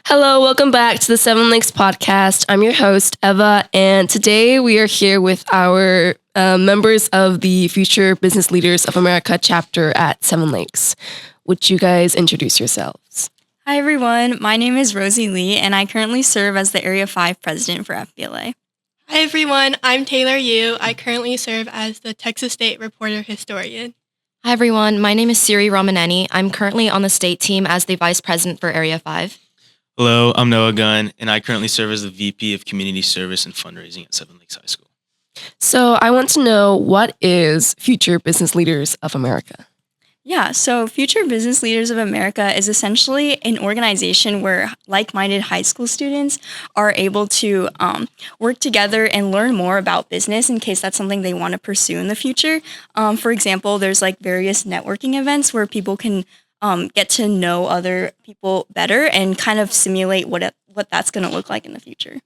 Hello, welcome back to the Seven Lakes podcast. I'm your host, Eva, and today we are here with our members of the Future Business Leaders of America chapter at Seven Lakes. Would you guys introduce yourselves? Hi, everyone. My name is Rosie Lee, and I currently serve as the Area 5 president for FBLA. Hi, everyone. I'm Taylor Yu. I currently serve as the Texas State Reporter Historian. Hi, everyone. My name is Siri Ramaneni. I'm currently on the state team as the vice president for Area 5. Hello, I'm Noah Gunn, and I currently serve as the VP of Community Service and Fundraising at Seven Lakes High School. So I want to know, what is Future Business Leaders of America? Yeah, so Future Business Leaders of America is essentially an organization where like-minded high school students are able to work together and learn more about business in case that's something they want to pursue in the future. For example, there's like various networking events where people can get to know other people better and kind of simulate what that's going to look like in the future.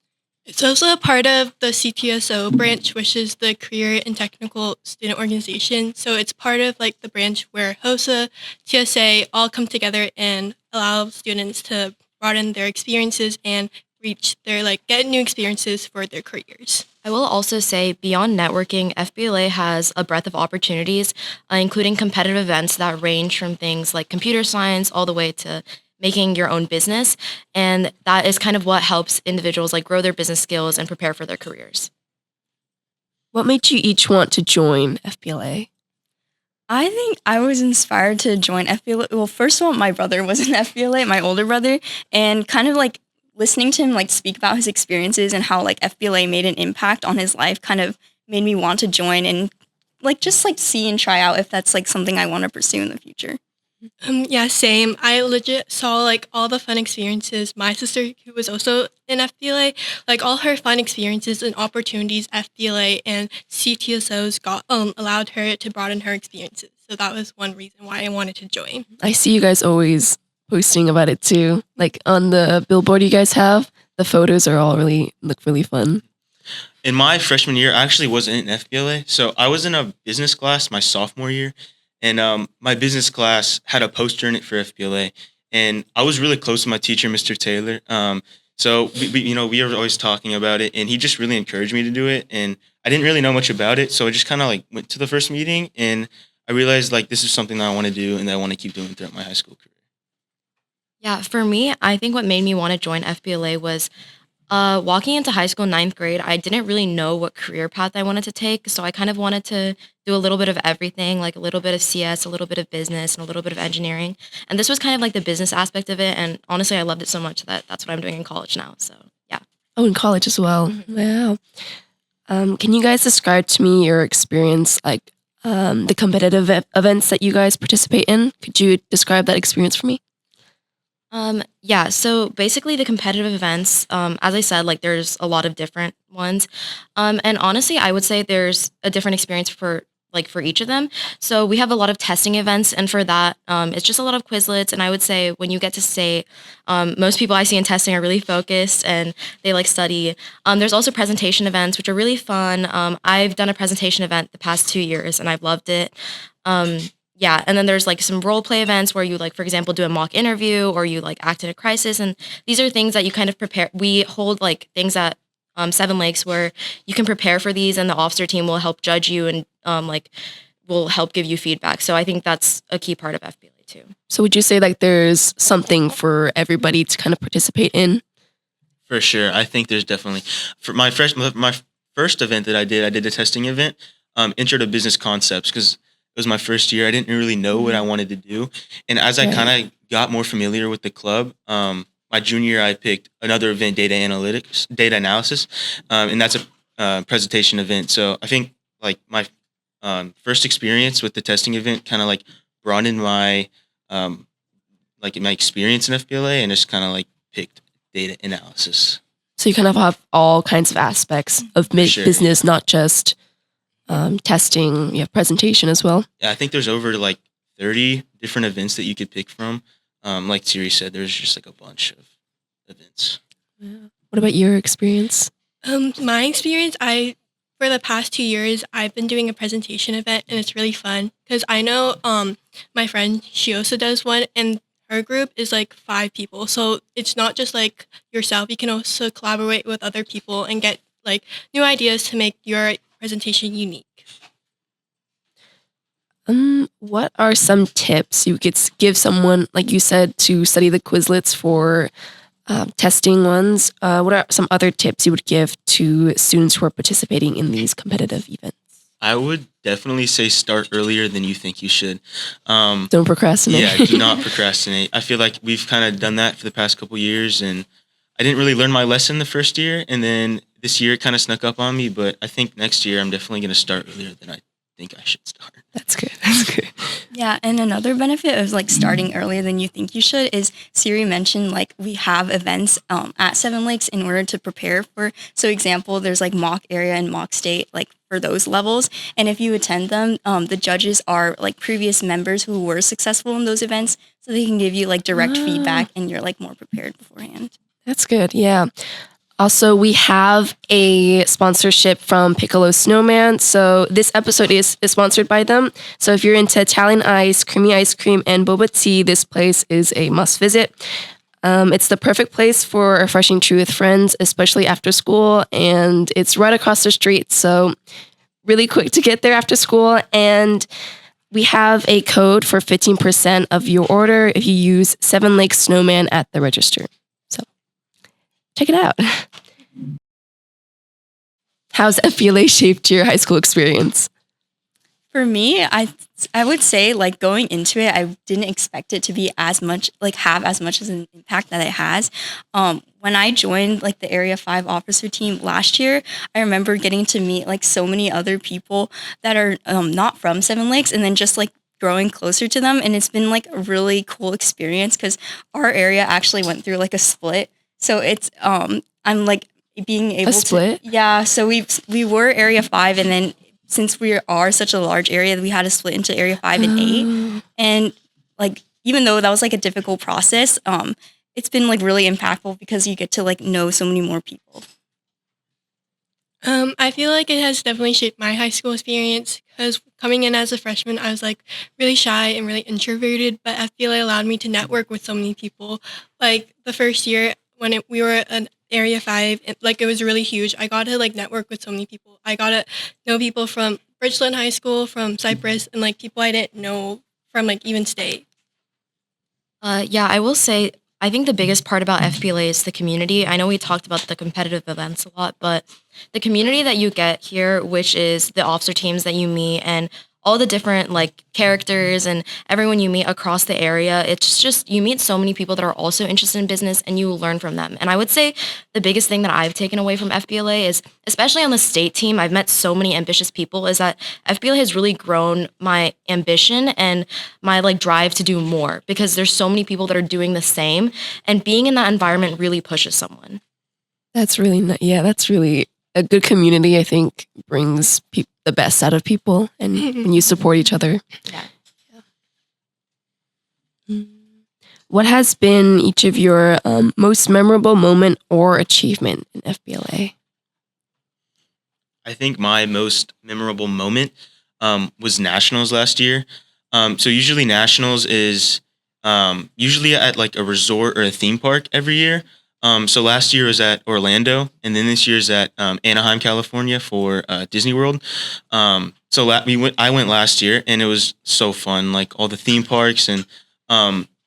It's also a part of the CTSO branch, which is the Career and Technical Student Organization. So it's part of like the branch where HOSA, TSA all come together and allow students to broaden their experiences and get new experiences for their careers. I will also say, beyond networking, FBLA has a breadth of opportunities, including competitive events that range from things like computer science all the way to making your own business. And that is kind of what helps individuals like grow their business skills and prepare for their careers. What made you each want to join FBLA? I think I was inspired to join FBLA. Well, first of all, my brother was in FBLA, my older brother, and kind of like listening to him like speak about his experiences and how like FBLA made an impact on his life kind of made me want to join and just see and try out if that's like something I want to pursue in the future. Yeah, same. I legit saw like all the fun experiences. My sister, who was also in FBLA, like all her fun experiences and opportunities FBLA and CTSOs got allowed her to broaden her experiences. So that was one reason why I wanted to join. I see you guys always posting about it too. Like on the billboard you guys have, the photos are all look really fun. In my freshman year, I actually wasn't in FBLA, so I was in a business class my sophomore year, and my business class had a poster in it for FBLA, and I was really close to my teacher, Mr. Taylor. So we were always talking about it, and he just really encouraged me to do it. And I didn't really know much about it, so I just kind of like went to the first meeting, and I realized like this is something that I want to do and that I want to keep doing throughout my high school career. Yeah, for me, I think what made me want to join FBLA was walking into high school, ninth grade. I didn't really know what career path I wanted to take, so I kind of wanted to do a little bit of everything, like a little bit of CS, a little bit of business, and a little bit of engineering. And this was kind of like the business aspect of it, and honestly, I loved it so much that that's what I'm doing in college now, so yeah. Oh, in college as well. Mm-hmm. Wow. Can you guys describe to me your experience, like the competitive events that you guys participate in? Could you describe that experience for me? Yeah, so basically the competitive events, as I said, like there's a lot of different ones. And honestly, I would say there's a different experience for each of them. So we have a lot of testing events, and for that, it's just a lot of Quizlets. And I would say when you get to state, most people I see in testing are really focused and they like study. There's also presentation events, which are really fun. I've done a presentation event the past 2 years and I've loved it. Yeah, and then there's like some role play events where you like, for example, do a mock interview or you like act in a crisis. And these are things that you kind of prepare. We hold like things at Seven Lakes where you can prepare for these, and the officer team will help judge you and will help give you feedback. So I think that's a key part of FBLA too. So would you say like there's something for everybody to kind of participate in? For sure, I think there's definitely for my first event that I did a testing event, Intro to Business Concepts, because it was my first year. I didn't really know what I wanted to do. And as I kind of got more familiar with the club, my junior year, I picked another event, data analysis, and that's a presentation event. So I think like my first experience with the testing event kind of like broadened my my experience in FBLA, and just kind of like picked data analysis. So you kind of have all kinds of aspects of business, not just testing. You have presentation as well. Yeah, I think there's over like 30 different events that you could pick from. Like Siri said, there's just like a bunch of events. Yeah. What about your experience? My experience, for the past 2 years, I've been doing a presentation event, and it's really fun because I know my friend, she also does one, and per group is like 5 people. So it's not just like yourself. You can also collaborate with other people and get like new ideas to make your presentation unique. What are some tips you could give someone, like you said, to study the Quizlets for testing ones? What are some other tips you would give to students who are participating in these competitive events? I would definitely say start earlier than you think you should. Don't procrastinate. Yeah, do not procrastinate. I feel like we've kind of done that for the past couple years, and I didn't really learn my lesson the first year, and then this year it kind of snuck up on me, but I think next year I'm definitely going to start earlier than I think I should start. That's good. That's good. Yeah, and another benefit of like starting earlier than you think you should is Siri mentioned like we have events at Seven Lakes in order to prepare for. So example, there's like mock area and mock state like for those levels, and if you attend them, the judges are like previous members who were successful in those events, so they can give you like direct feedback, and you're like more prepared beforehand. That's good. Yeah. Also, we have a sponsorship from Piccolo Snowman. So this episode is sponsored by them. So if you're into Italian ice cream, and boba tea, this place is a must visit. It's the perfect place for a refreshing treat with friends, especially after school. And it's right across the street. So really quick to get there after school. And we have a code for 15% of your order if you use 7 Lakes Snowman at the register. So check it out. How's FBLA shaped your high school experience? For me, I would say like going into it, I didn't expect it to be as much like have as much as an impact that it has. When I joined like the Area 5 officer team last year, I remember getting to meet like so many other people that are not from Seven Lakes, and then just like growing closer to them. And it's been like a really cool experience because our area actually went through like a split. So it's I'm like being able split? to yeah. So we were Area 5, and then since we are such a large area, we had to split into Area 5 and 8. And like even though that was like a difficult process, it's been like really impactful because you get to like know so many more people. I feel like it has definitely shaped my high school experience because coming in as a freshman, I was like really shy and really introverted, but FBLA allowed me to network with so many people. Like the first year when we were an Area 5, it was really huge. I got to like network with so many people. I got to know people from Bridgeland High School, from Cypress, and like people I didn't know from like even state. Yeah, I will say, I think the biggest part about FBLA is the community. I know we talked about the competitive events a lot, but the community that you get here, which is the officer teams that you meet and all the different like characters and everyone you meet across the area, it's just you meet so many people that are also interested in business and you learn from them. And I would say the biggest thing that I've taken away from FBLA is, especially on the state team, I've met so many ambitious people, is that FBLA has really grown my ambition and my like drive to do more because there's so many people that are doing the same, and being in that environment really pushes someone. That's really that's really a good community. I think brings the best out of people, and when you support each other. Yeah. What has been each of your most memorable moment or achievement in FBLA? I think my most memorable moment was nationals last year. So usually nationals is usually at like a resort or a theme park every year. So last year was at Orlando, and then this year's at Anaheim, California for Disney World. I went last year, and it was so fun. Like all the theme parks, and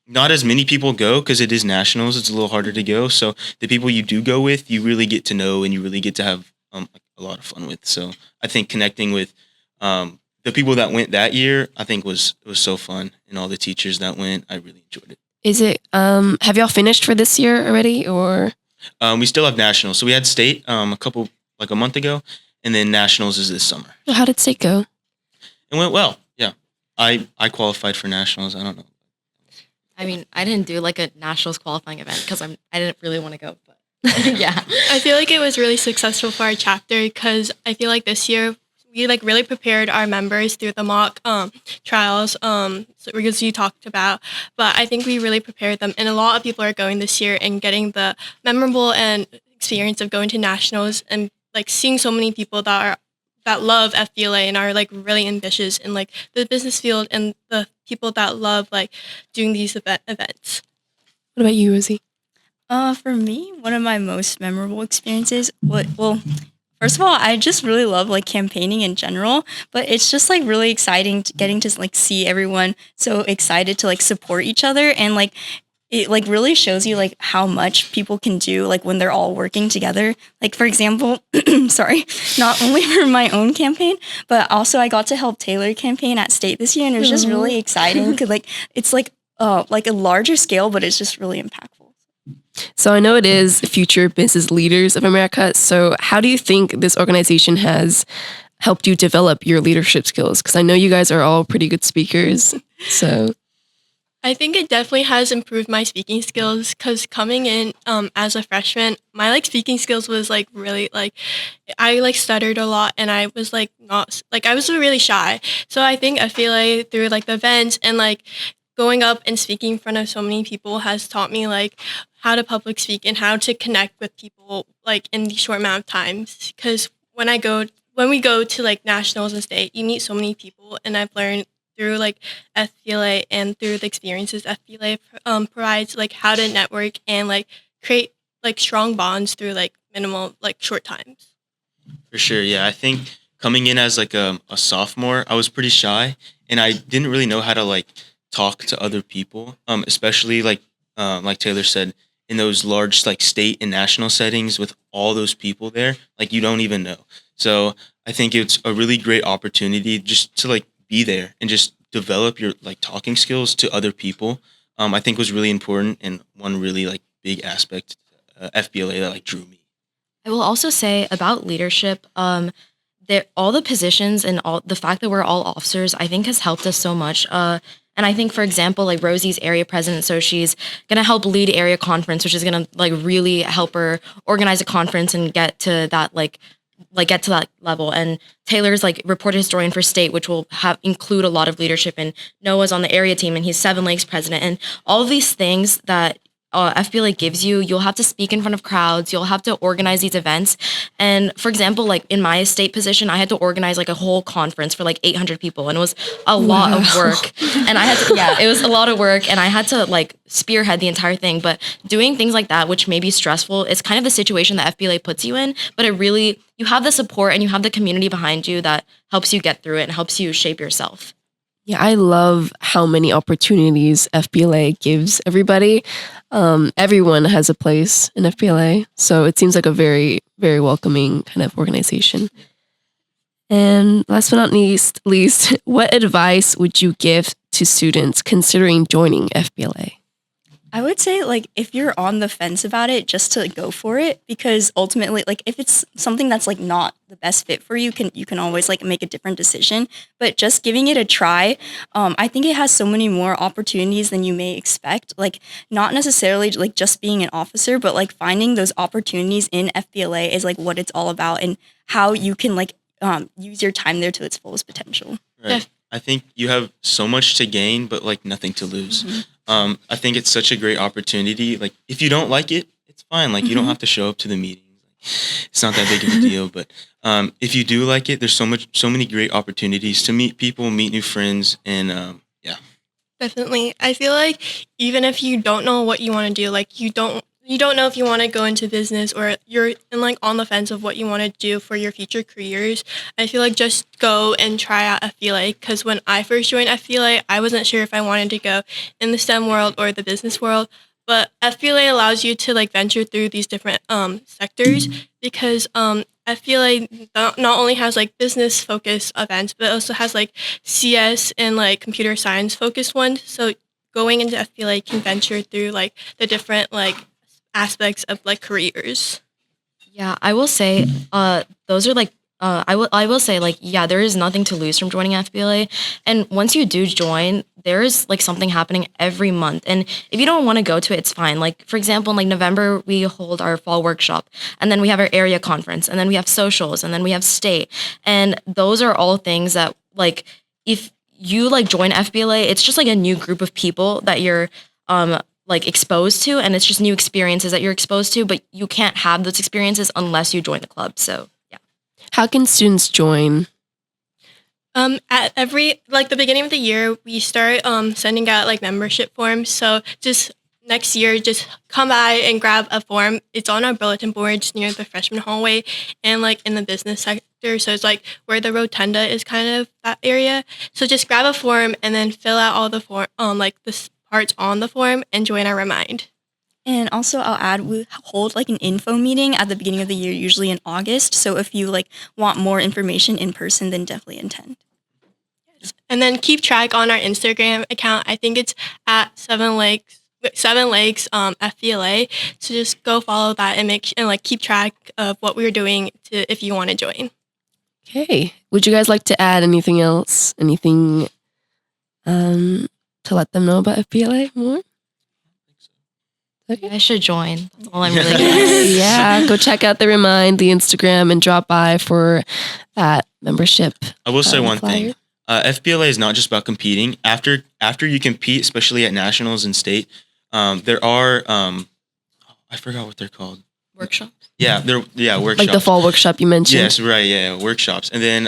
not as many people go because it is nationals. It's a little harder to go. So the people you do go with, you really get to know, and you really get to have a lot of fun with. So I think connecting with the people that went that year, I think was so fun, and all the teachers that went, I really enjoyed it. Is it, have y'all finished for this year already, or? We still have nationals. So we had state a month ago, and then nationals is this summer. How did state go? It went well. Yeah. I qualified for nationals. I don't know. I mean, I didn't do like a nationals qualifying event because I didn't really want to go, but yeah. I feel like it was really successful for our chapter because I feel like this year we like really prepared our members through the mock trials because you talked about, but I think we really prepared them, and a lot of people are going this year and getting the memorable and experience of going to nationals and like seeing so many people that are that love FBLA and are like really ambitious in like the business field, and the people that love like doing these events. What about you, Rosie? For me, one of my most memorable experiences, first of all, I just really love like campaigning in general, but it's just like really exciting getting to like see everyone so excited to like support each other, and like it like really shows you like how much people can do like when they're all working together. Like for example, sorry, not only for my own campaign, but also I got to help Taylor campaign at state this year, and it was just really exciting because like it's like a larger scale, but it's just really impactful. So I know it is Future Business Leaders of America. So how do you think this organization has helped you develop your leadership skills? Because I know you guys are all pretty good speakers. So I think it definitely has improved my speaking skills, because coming in as a freshman, my like speaking skills was like really like I like stuttered a lot, and I was like not like I was really shy. So I think FBLA through like the events and like going up and speaking in front of so many people has taught me like how to public speak and how to connect with people like in the short amount of times. Because when we go to like nationals and state, you meet so many people, and I've learned through like FBLA and through the experiences FBLA provides, like how to network and like create like strong bonds through like minimal like short times. For sure, yeah. I think coming in as like a sophomore, I was pretty shy, and I didn't really know how to like talk to other people, especially like Taylor said, in those large like state and national settings with all those people there, like you don't even know. So I think it's a really great opportunity just to like be there and just develop your like talking skills to other people. I think was really important, and one really like big aspect FBLA that like drew me. I will also say about leadership, all the positions and all the fact that we're all officers, I think has helped us so much. And I think, for example, like Rosie's area president, so she's going to help lead area conference, which is going to like really help her organize a conference and get to that get to that level. And Taylor's like reporter historian for state, which will include a lot of leadership. And Noah's on the area team, and he's Seven Lakes president. And all of these things that FBLA gives you, you'll have to speak in front of crowds, you'll have to organize these events. And for example, like in my state position, I had to organize like a whole conference for like 800 people, and it was a lot of work. And I had to, it was a lot of work, and I had to like spearhead the entire thing. But doing things like that, which may be stressful, it's kind of the situation that FBLA puts you in, but it really, you have the support and you have the community behind you that helps you get through it and helps you shape yourself. yeah, I love how many opportunities FBLA gives everybody. Everyone has a place in FBLA. So it seems like a very, very welcoming kind of organization. And last but not least, what advice would you give to students considering joining FBLA? I would say, like, if you're on the fence about it, just to go for it, because ultimately, like, if it's something that's like not the best fit for you, you can always like make a different decision. But just giving it a try, I think it has so many more opportunities than you may expect. Like, not necessarily like just being an officer, but like finding those opportunities in FBLA is like what it's all about, and how you can like use your time there to its fullest potential. Right. I think you have so much to gain, but like nothing to lose. Mm-hmm. I think it's such a great opportunity. Like if you don't like it, it's fine. Like you don't have to show up to the meetings. It's not that big of a deal. But if you do like it, there's so many great opportunities to meet people, meet new friends, and yeah. Definitely. I feel like even if you don't know what you want to do, like you don't know if you want to go into business, or you're in like on the fence of what you want to do for your future careers, I feel like just go and try out FBLA. Because when I first joined FBLA, I wasn't sure if I wanted to go in the STEM world or the business world. But FBLA allows you to like venture through these different sectors, because FBLA not only has like business focused events, but also has like CS and like computer science focused ones. So going into FBLA can venture through like the different like aspects of like careers. Yeah, I will say those are like I will say like, yeah, there is nothing to lose from joining FBLA. And once you do join, there is like something happening every month. And if you don't want to go to it, it's fine. Like for example, in like November, we hold our fall workshop, and then we have our area conference, and then we have socials, and then we have state. And those are all things that like, if you like join FBLA, it's just like a new group of people that you're like exposed to, and it's just new experiences that you're exposed to, but you can't have those experiences unless you join the club. So yeah. How can students join? At every the beginning of the year, we start sending out like membership forms. So just next year, just come by and grab a form. It's on our bulletin boards near the freshman hallway and like in the business sector. So it's like where the rotunda is, kind of that area. So just grab a form and then fill out all the form, like the parts on the form, and join our Remind. And also, I'll add, we hold like an info meeting at the beginning of the year, usually in August. So if you like want more information in person, then definitely attend. And then keep track on our Instagram account. I think it's at Seven Lakes FBLA. So just go follow that and like keep track of what we're doing if you want to join. Okay. Would you guys like to add anything else? Anything to let them know about FBLA more? Okay. I should join. That's all I'm really good at. Yeah, go check out the Remind, the Instagram, and drop by for that membership. I will say one flyer. thing. FBLA is not just about competing. After you compete, especially at nationals and state, there are I forgot what they're called. Workshops? Yeah, workshops. Like the fall workshop you mentioned. Yes, right. Yeah, workshops, and then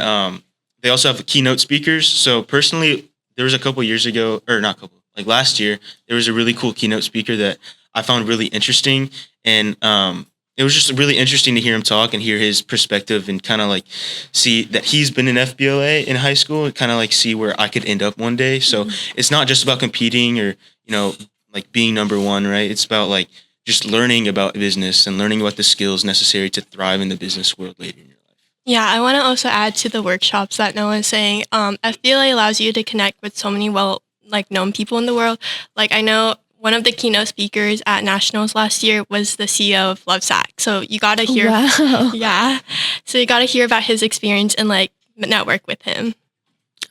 they also have the keynote speakers. So personally, there was a couple years ago, or not couple, like last year, there was a really cool keynote speaker that I found really interesting, and it was just really interesting to hear him talk and hear his perspective and kind of like see that he's been in FBLA in high school and kind of like see where I could end up one day. So it's not just about competing or, like being number one, right? It's about like just learning about business and learning about the skills necessary to thrive in the business world later in your life. Yeah, I want to also add to the workshops that Noah is saying. FBLA allows you to connect with so many known people in the world. Like I know one of the keynote speakers at Nationals last year was the CEO of Lovesac. So you got to hear, Wow. So you got to hear about his experience and like network with him.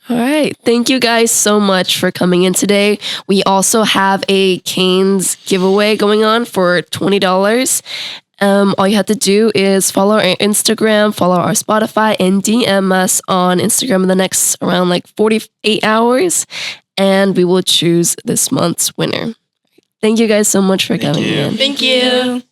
All right. Thank you guys so much for coming in today. We also have a Canes giveaway going on for $20. All you have to do is follow our Instagram, follow our Spotify, and DM us on Instagram in the next around 48 hours. And we will choose this month's winner. Thank you guys so much for coming in. Thank you.